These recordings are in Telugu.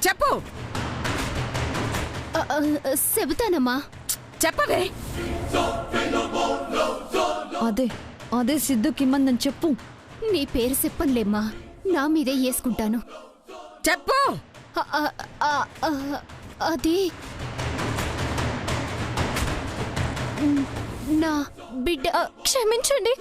చెప్పు. చెబుతానమ్మా. చెప్పవే. అదే అదే సిద్ధుకిమ్మందని చెప్పు. నీ పేరు చెప్పనులేమ్మా, నా మీదే వేసుకుంటాను. చెప్పు. అది నా బిడ్డ. క్షమించండి,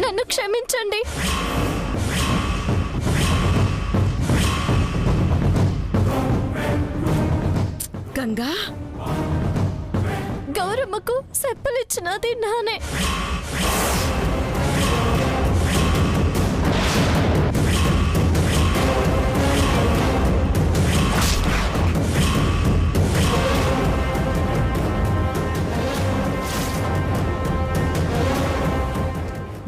నన్ను క్షమించండి. గంగా, గౌరమ్మకు సెప్పలిచ్చినది నానే.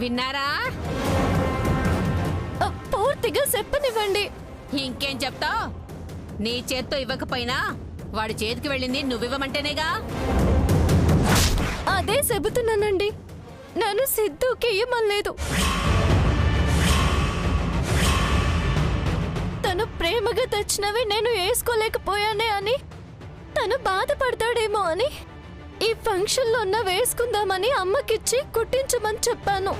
విన్నారా? పూర్తిగా చెప్పనివ్వండి. ఇంకేం చెప్తావు? నీ చేత్తో ఇవ్వకపోయినా వాడి చేతికి వెళ్ళింది నువ్వివ్వమంటేనేగా. అదే చెబుతున్నానండి, నన్ను సిద్ధుకి ఇయ్యమనలేదు. తను ప్రేమగా తెచ్చినవి నేను వేసుకోలేకపోయానే అని తను బాధపడతాడేమో అని ఈ ఫంక్షన్లో ఉన్న వేసుకుందామని అమ్మకిచ్చి కుట్టించమని చెప్పాను.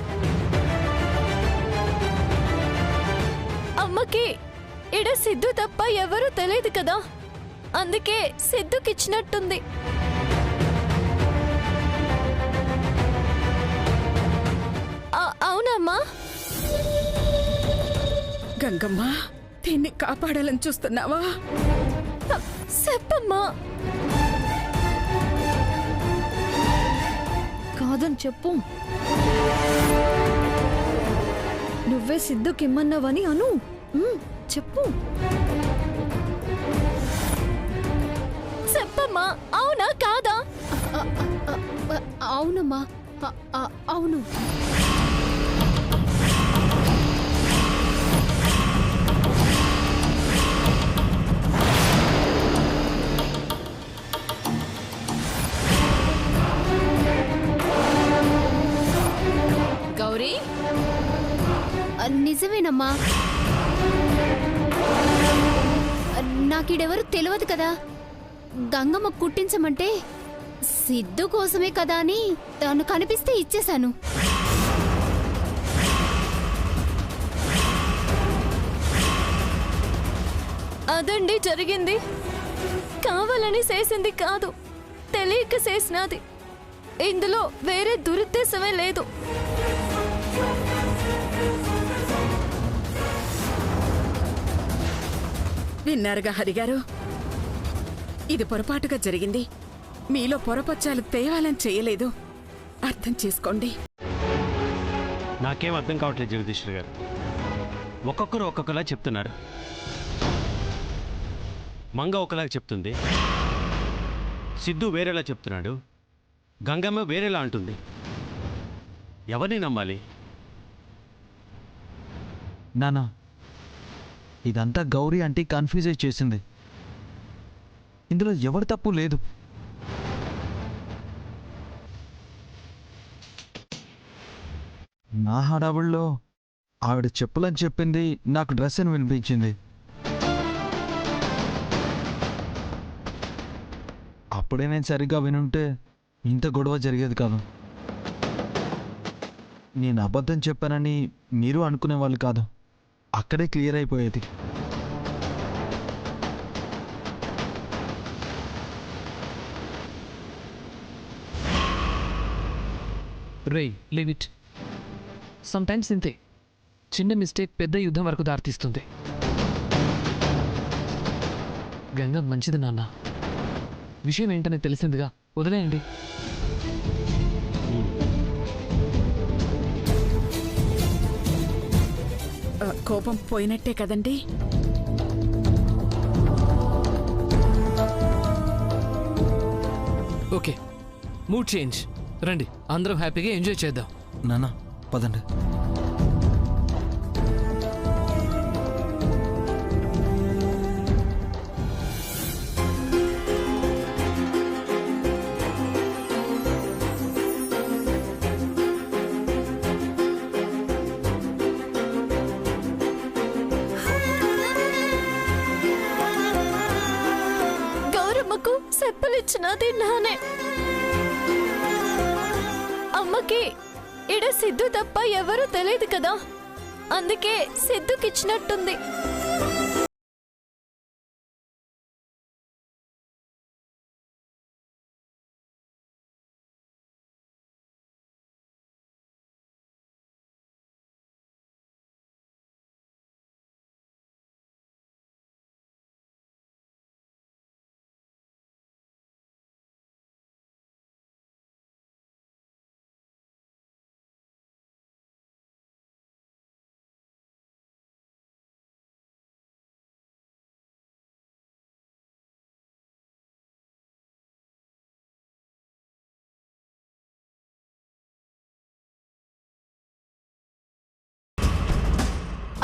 అమ్మకి ఇడ సిద్ధు తప్ప ఎవరూ తెలియదు కదా, అందుకే సిద్ధుకిచ్చినట్టుంది. అవునమ్మా. గంగమ్మ, దీన్ని కాపాడాలని చూస్తున్నావా? చెప్పమ్మా. కాదని చెప్పు. నువ్వే సిద్ధుకిమ్మన్నావని అను. చెప్పు. చెప్పమ్మా, అవునా కాదా? అవునమ్మా, అవును. గౌరీ, నిజమేనమ్మా. నాకిడెవరు తెలియదు కదా. గంగమ్మ కుట్టించమంటే సిద్ధు కోసమే కదా అని తను కనిపిస్తే ఇచ్చేశాను. అదండి జరిగింది. కావాలని చేసింది కాదు, తెలియక చేసినది. ఇందులో వేరే దురుద్దేశమే లేదు. విన్నారుగా హరిగారు, ఇది పొరపాటుగా జరిగింది. మీలో పొరపచ్చాలు తేవాలని చేయలేదు. అర్థం చేసుకోండి. నాకేం అర్థం కావట్లేదు జగదీశ్వర్ గారు. ఒక్కొక్కరు ఒక్కొక్కలా చెప్తున్నారు. మంగ ఒకలాగా చెప్తుంది, సిద్ధు వేరేలా చెప్తున్నాడు, గంగమ్మ వేరేలా అంటుంది. ఎవరిని నమ్మాలి? నానా, ఇదంతా గౌరీ అంటే కన్ఫ్యూజ్ చేసింది. ఇందులో ఎవరి తప్పు లేదు. నా హడావుల్లో ఆవిడ చెప్పులని చెప్పింది, నాకు డ్రెస్ అని వినిపించింది. అప్పుడే నేను సరిగ్గా వినుంటే ఇంత గొడవ జరిగేది కాదు. నేను అబద్ధం చెప్పానని మీరు అనుకునేవాళ్ళు కాదు. అక్కడే క్లియర్ అయిపోయేది. రేయ్, లీవ్ ఇట్. సమ్టైమ్స్ ఇంతే, చిన్న మిస్టేక్ పెద్ద యుద్ధం వరకు దారితీస్తుంది. గంగ మంచిది నాన్న, విషయం ఏంటనే తెలిసిందిగా, వదిలేయండి. కోపం పోయినట్టే కదండి? Okay, mood change. రండి, అందరం హ్యాపీగా ఎంజాయ్ చేద్దాం. నానా, పదండి. తెచ్చినది నానే. అమ్మకి ఇడ సిద్ధు తప్ప ఎవరూ తెలియదు కదా, అందుకే సిద్ధుకిచ్చినట్టుంది.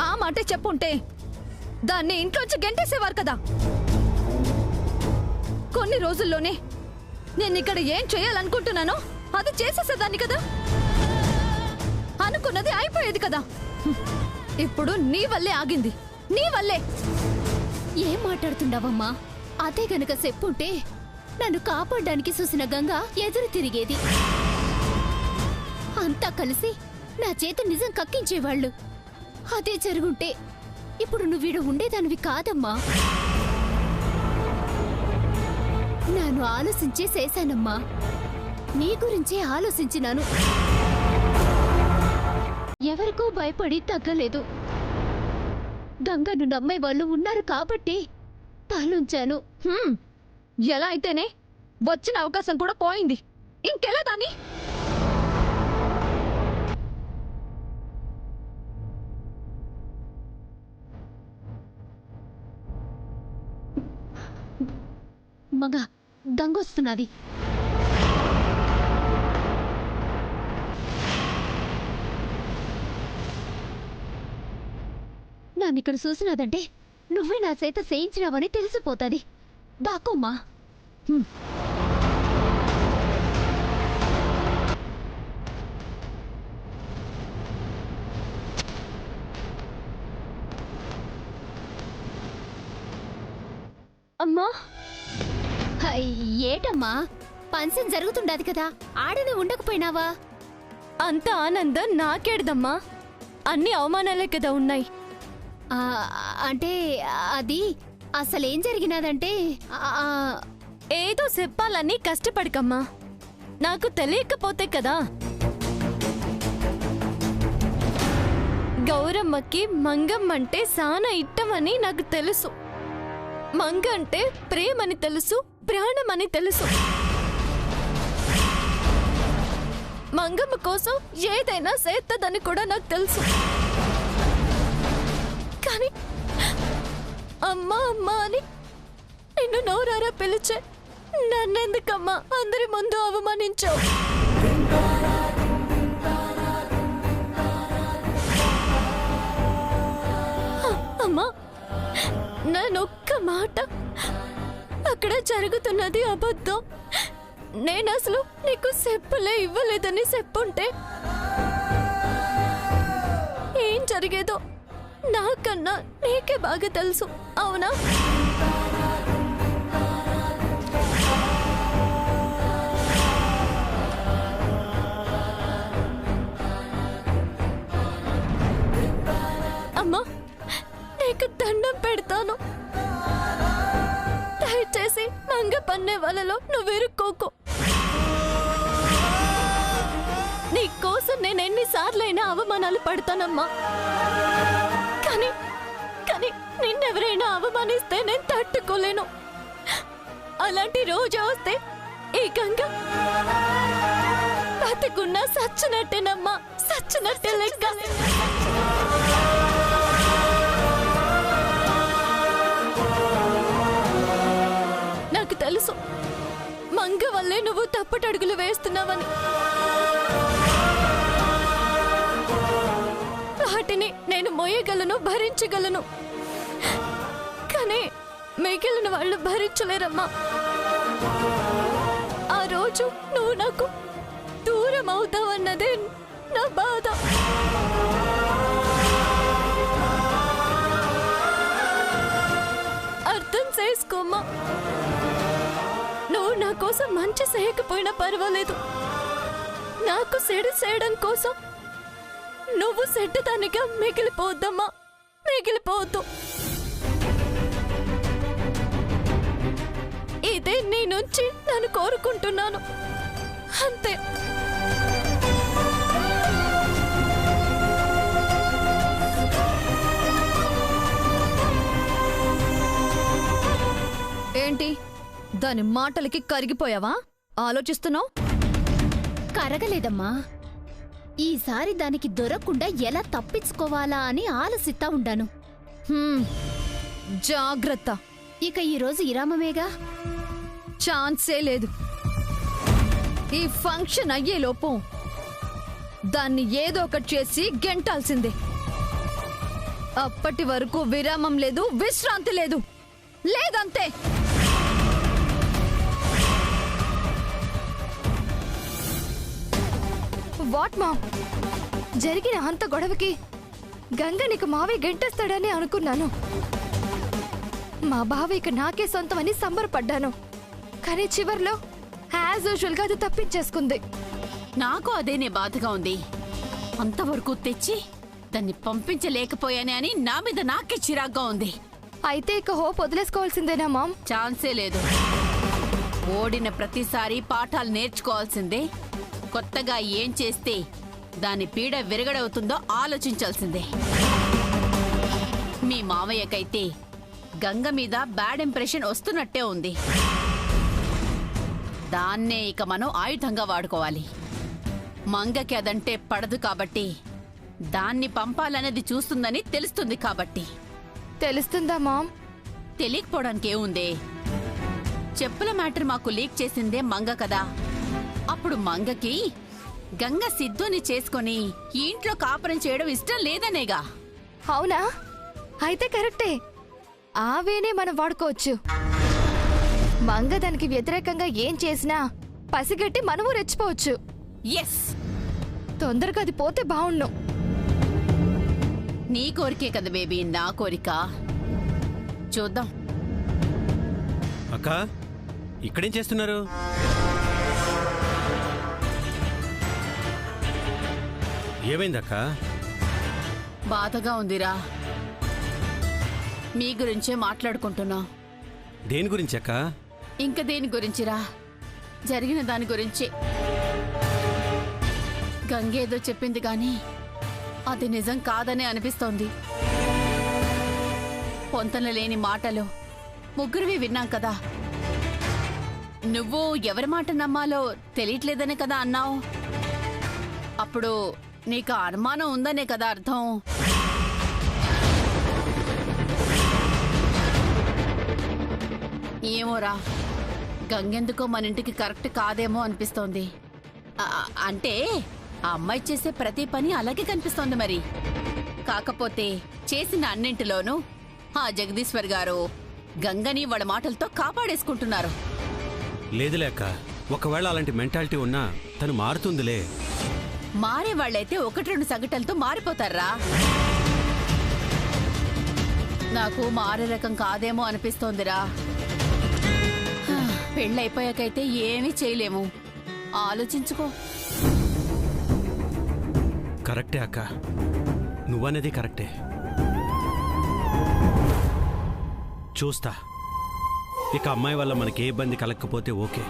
ఆ మాట చెప్పుంటే దాన్ని ఇంట్లోంచి గెంటేసేవారు కదా. కొన్ని రోజుల్లోనే నేను ఇక్కడ ఏం చేయాలనుకుంటున్నానో అది చేసేసేదాన్ని కదా. అనుకున్నది అయిపోయేది కదా. ఇప్పుడు నీ వల్లే ఆగింది, నీ వల్లే. ఏం మాట్లాడుతుండవమ్మా? అదే గనక చెప్పుంటే నన్ను కాపాడడానికి చూసిన గంగ ఎదురు తిరిగేది. అంతా కలిసి నా చేత నిజం కక్కించేవాళ్ళు. అదే జరుగుంటే ఇప్పుడు నువ్వీడ ఉండేదానివి కాదమ్మా. నేను ఆలోచించే చేశానమ్మా, నీ గురించే ఆలోచించినాను. ఎవరికో భయపడి తగ్గలేదు. గంగను నమ్మే వాళ్ళు ఉన్నారు కాబట్టి తాలుంచాను. ఎలా అయితేనే వచ్చిన అవకాశం కూడా పోయింది, ఇంకెలా దాన్ని? మగ గంగొస్తున్నది. నన్నిక్కడ చూసినదంటే నువ్వే నా చేత చేయించినావని తెలిసిపోతుంది. దాకోమ్మా. అమ్మా, ఏటమ్మా పంచం జరుగుతుండదు కదా, ఆడనే ఉండకపోయినావా? అంత ఆనందం నాకేడదమ్మా, అన్ని అవమానాలే కదా ఉన్నాయి. అంటే అది అసలేం జరిగినదంటే ఏదో చెప్పాలని కష్టపడకమ్మా, నాకు తెలియకపోతే కదా. గౌరమ్మకి మంగమ్మంటే సానా ఇట్టమని నాకు తెలుసు. మంగ అంటే ప్రేమని తెలుసు, ప్రాణమని తెలుసు. మంగమ్మ కోసం ఏదైనా చేస్తదని కూడా నాకు తెలుసు. కానీ అమ్మా అమ్మా అని నిన్ను నోరారా పిలిచే నన్నెందుకమ్మా అందరి ముందు అవమానించావు? అమ్మా, నన్నొక్క మాట, అక్కడ జరుగుతున్నది అబద్ధం. నేనసలు నీకు చెప్పలే ఇవ్వలేదని చెప్పుంటే ఏం జరిగేదో నాకన్నా నీకే బాగా తెలుసు, అవునా? అమ్మా, నీకు దండం పెడతాను, దయచేసి మంగ పన్నే వాళ్ళలో నువ్వు ఇరుక్కోకు. నీకోసం నేను ఎన్నిసార్లైనా అవమానాలు పడతానమ్మా, కానీ కానీ నిన్నెవరైనా అవమానిస్తే నేను తట్టుకోలేను. అలాంటి రోజు వస్తే ఈ గంగ బతికున్నా సచ్చినట్టేనమ్మా, సచ్చినట్టే లెక్క. నాకు తెలుసు మంగ వల్లే నువ్వు తప్పటడుగులు వేస్తున్నావని. వాటిని నేను మోయగలను, భరించగలను, కానీ మిగిలిన వాళ్ళు భరించలేరమ్మా. ఆ రోజు నువ్వు నాకు దూరం అవుతావన్నదే నా బాధ. అర్థం చేసుకోమ్మా, నువ్వు నాకు కోసం మంచి చేయకపోయినా పర్వాలేదు, నాకు సెడు చేయడం కోసం నువ్వు సెడ్డదానిగా మిగిలిపోద్దమ్మా, మిగిలిపోవద్దు. ఇదే నీ నుంచి నేను కోరుకుంటున్నాను, అంతే. ఏంటి దాని మాటలకి కరిగిపోయావా? ఆలోచిస్తున్నావు? కరగలేదమ్మా. ఈసారి దానికి దొరకకుండా ఎలా తప్పించుకోవాలా అని ఆలోచిస్తా ఉండాను. జాగ్రత్త. ఇక ఈరోజు ఇరామమేగా, ఛాన్సే లేదు. ఈ ఫంక్షన్ అయ్యేలోపు దాన్ని ఏదో ఒకటి చేసి గెంటాల్సిందే. అప్పటి వరకు విరామం లేదు, విశ్రాంతి లేదు, లేదంతే. వాట్ మా జరిగిన అంత గొడవకి గంగ నీకు మావే గెంటేస్తాడని అనుకున్నాను. మా బావ ఇక నాకే సొంతమని సంబరపడ్డాను. కానీ చివర్లో యాజ్ యూజువల్ గా అది తప్పించేసుకుంది. నాకు అదేనే బాధగా ఉంది. అంతవరకు తెచ్చి దాన్ని పంపించలేకపోయానే అని నా మీద నాకే చిరాగ్గా ఉంది. అయితే ఇక హోప్ వదిలేసుకోవాల్సిందేనా మామ్? ఛాన్సే లేదు. ఓడిన ప్రతిసారి పాఠాలు నేర్చుకోవాల్సిందే. కొత్తగా ఏం చేస్తే దాని పీడ విరగడవుతుందో ఆలోచించాల్సిందే. మీ మావయ్యకైతే గంగ మీద బ్యాడ్ ఇంప్రెషన్ వస్తున్నట్టే ఉంది. దాన్నే ఇక మనం ఆయుధంగా వాడుకోవాలి. మంగకి అదంటే పడదు కాబట్టి, దాన్ని పంపాలనేది చూస్తుందని తెలుస్తుంది కాబట్టి. తెలుస్తుందా మామ్? తెలియకపోవడానికి ఏముందే? చెప్పుల మ్యాటర్ మాకు లీక్ చేసిందే మంగ కదా. అప్పుడు మంగకి గంగ సిద్ధుని చేసుకొని ఈ ఇంట్లో కాపురం చేయడం ఇష్టం లేదనేగా. అవునా? అయితే కరెక్టే. ఆవేనే మనం వాడుకోవచ్చు. మంగ దానికి వ్యతిరేకంగా ఏం చేసినా పసిగట్టి మనము రెచ్చిపోవచ్చు. ఎస్, తొందరగా అది పోతే బావుండు. నీ కోరికే కదా బేబీ, నా కోరిక. చూద్దాం. అక్క, ఇక్కడేం చేస్తున్నారు? ఏమైందక్క? బాధగా ఉందిరా. మీ గురించే మాట్లాడుకుంటున్నా. దేని గురించి అక్క? ఇంక దేని గురించిరా, జరిగిన దాని గురించి. గంగేదో చెప్పింది గాని అది నిజం కాదనే అనిపిస్తోంది. పొంతన లేని మాటలు ముగ్గురివి విన్నాం కదా. నువ్వు ఎవరి మాట నమ్మాలో తెలియట్లేదనే కదా అన్నావు. అప్పుడు నీకు అనుమానం ఉందనే కదా అర్థం. ఏమోరా, గంగెందుకో మన ఇంటికి కరెక్ట్ కాదేమో అనిపిస్తోంది. అంటే ఆ అమ్మాయి చేసే ప్రతి పని అలాగే కనిపిస్తోంది మరి. కాకపోతే చేసిన అన్నింటిలోనూ ఆ జగదీశ్వర్ గారు గంగని వాళ్ళ మాటలతో కాపాడేసుకుంటున్నారు. లేదులే అక్క, ఒకవేళ అలాంటి మెంటాలిటీ ఉన్నా తను మారుతుందిలే. మారే వాళ్ళైతే 1-2 సంఘటనలతో మారిపోతారా? నాకు మారే రకం కాదేమో అనిపిస్తోందిరా. పెళ్ళైపోయాకైతే ఏమీ చేయలేము. ఆలోచించుకో. కరెక్టే అక్క, నువ్వనేది కరెక్టే. చూస్తా. ఇక అమ్మాయి వల్ల మనకి ఏ ఇబ్బంది కలగకపోతే ఓకే.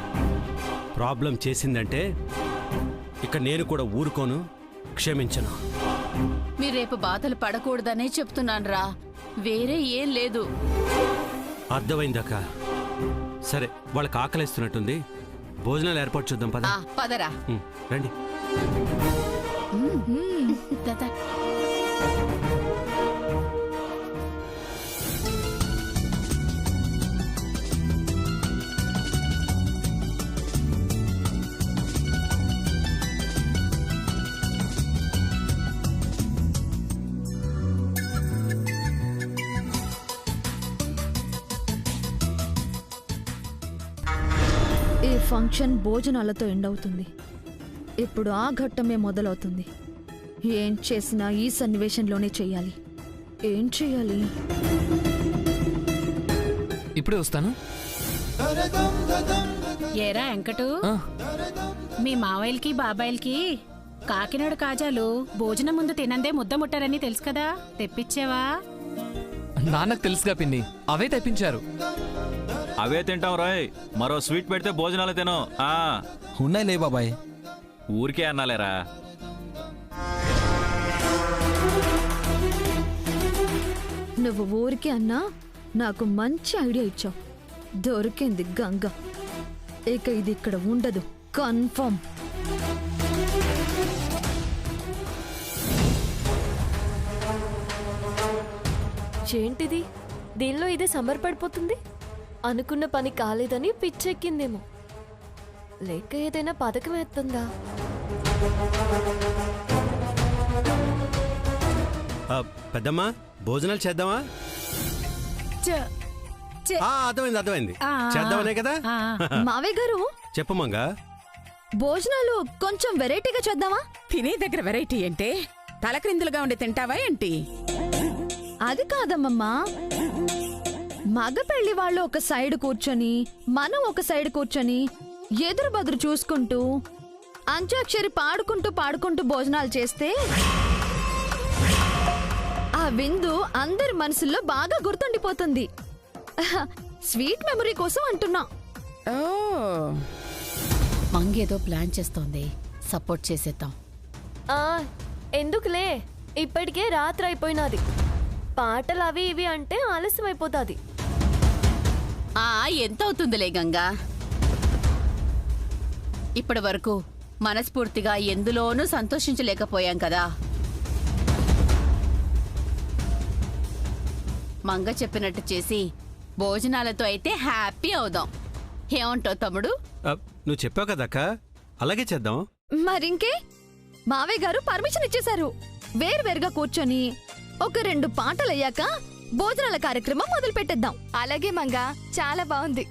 ప్రాబ్లం చేసిందంటే ఇక నేను కూడా ఊరుకోను, క్షమించను. మీరు రేపు బాధలు పడకూడదనే చెప్తున్నానురా, వేరే ఏం లేదు. అర్థమైందక్క. సరే, వాళ్ళకి ఆకలిస్తున్నట్టుంది, భోజనాలు ఏర్పాటు చూద్దాం పద. పదరా. రండి. దాదా. ఈ ఫంక్షన్ భోజనాలతో ఎండవుతుంది. ఇప్పుడు ఆ ఘట్టమే మొదలవుతుంది. ఏం చేసినా ఈ సన్నివేశంలోనే చెయ్యాలి. ఏం చెయ్యాలి? ఇప్పుడే వస్తాను. ఏరా వెంకటు, మీ మావయ్యలకి బాబాయిలకి కాకినాడ కాజాలు భోజనం ముందు తినందే ముద్ద ముట్టారని తెలుసు కదా, తెప్పించావా? నాన్నకు తెలుసుగా పిన్ని, అవే తెప్పించారు. అవే తింటాం రాయ్, మరో స్వీట్ పెడితే భోజనాలు తిను. ఉన్నాయిలే బాబాయ్. ఊరికే అన్నాలేరా. నువ్వు ఊరికి అన్నా నాకు మంచి ఐడియా ఇచ్చావు. దొరికింది గంగ. ఇక ఇది ఇక్కడ ఉండదు, కన్ఫర్మ్. ఏంటిది? దీనిలో ఇదే సంబరపడిపోతుంది. అనుకున్న పని కాలేదని పిచ్చెక్కిందేమో, లేక ఏదైనా పథకం ఎత్తుందా? పెద్దమ్మా, భోజనాలు చేద్దామా? అర్థమైంది. చేద్దామనే కదా. మావయ్య గారు చెప్పు మంగా. భోజనాలు కొంచెం వెరైటీగా చేద్దామా? తినే దగ్గర వెరైటీ అంటే తలక్రిందులుగా ఉండి తింటావా ఏంటి? అది కాదమ్మమ్మా, మగ పెళ్లి వాళ్ళు ఒక సైడ్ కూర్చొని మనం ఒక సైడ్ కూర్చొని ఎదురు బదురు చూసుకుంటూ అంత్యాక్షరి పాడుకుంటూ భోజనాలు చేస్తే ఆ విందు అందరి మనసుల్లో బాగా గుర్తుండిపోతుంది. స్వీట్ మెమరీ కోసం అంటున్నా. ఓ, మంగేదో ప్లాన్ చేస్తోంది, సపోర్ట్ చేసేద్దాం. ఎందుకులే, ఇప్పటికే రాత్రి అయిపోయినది. పాటలు అవి ఇవి అంటే ఆలస్యం అయిపోతుంది. ఎంత అవుతుందిలే గంగా. ఇప్పటి వరకు మనస్ఫూర్తిగా ఎందులోనూ సంతోషించలేకపోయాం కదా. మంగ చెప్పినట్టు చేసి భోజనాలతో అయితే హ్యాపీ అవుదాం. ఏమంటావు తమ్ముడు? నువ్వు చెప్పావు కదక్క, అలాగే చేద్దాం. మరింకే, మావయ్య గారు పర్మిషన్ ఇచ్చేశారు. వేరువేరుగా కూర్చొని ఒక 2 పాటలయ్యాక భోజనాల కార్యక్రమం మొదలు పెట్టేద్దాం. అలాగే మంగా, చాలా బాగుంది.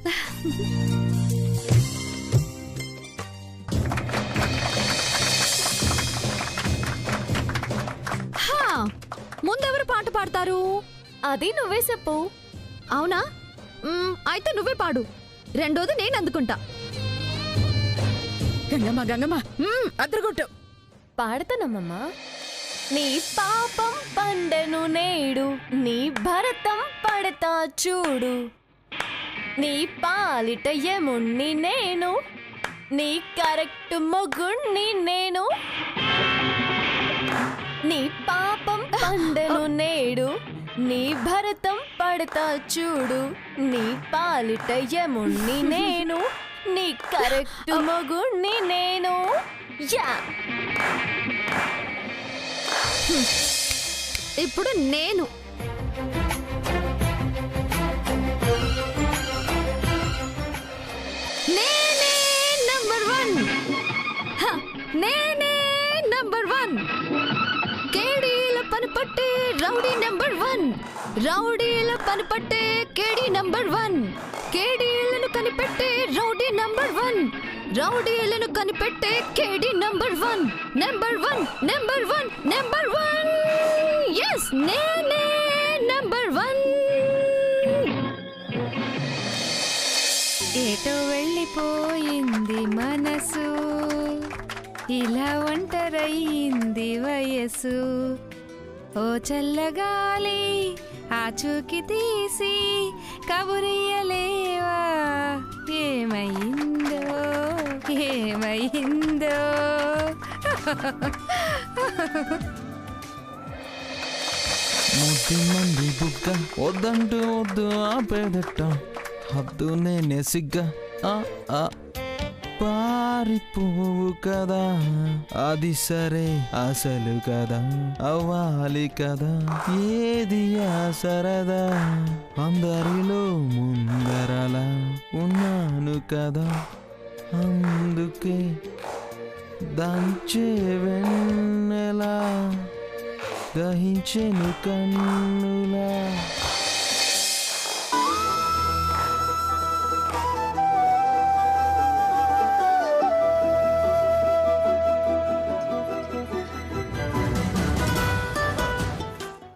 ముందెవరు పాట పాడతారు? అది నువ్వే చెప్పు. అవునా? అయితే నువ్వే పాడు, రెండోది నేను అందుకుంటా. గంగమ్మ అద్దరుగొట్టు. పాడతానమ్మమ్మా. నీ పాపం పండెను నేడు, నీ భరతం పడతా చూడు, నీ పాలిట యముణ్ణి నేను, నీ కరెక్ట్ మొగుణ్ణి నేను. నీ పాపం పండెను నేడు, నీ భరతం పడతా చూడు, నీ పాలిట యముణ్ణి నేను, నీ కరెక్ట్ మొగుణ్ణి నేను. యా, ఇప్పుడు నేను. నేనే నంబర్ 1. నేనే నంబర్ 1. కేడీల పని పట్టే రౌడీ నంబర్ 1. రౌడీల పని పట్టే కేడీ నంబర్ 1. కేడీలను కనిపెట్టే రౌడీ నంబర్ 1. రౌడీలను కనిపెట్టే KD number 1. Number 1, number 1, number 1. Yes, నేనే నంబర్ 1. ఏటో వెళ్ళిపోయింది మనసు, ఇలా ఒంటరయింది వయసు. ఓ చల్లగాలి ఆచూకి తీసి కబురియలేవా, ఏమైందో ఏమైందో. ముద్దు మంది బుగ్గ వద్దంటూ వద్దు ఆపేదట్ట, హద్దు నేనే సిగ్గ పారిపోవు కదా, అది సరే అసలు కదా, అవ్వాలి కదా ఏది సరదా, అందరిలో ముందరలా ఉన్నాను కదా, అందుకే దంచే వెన్నెలా దహించెను కన్నులా.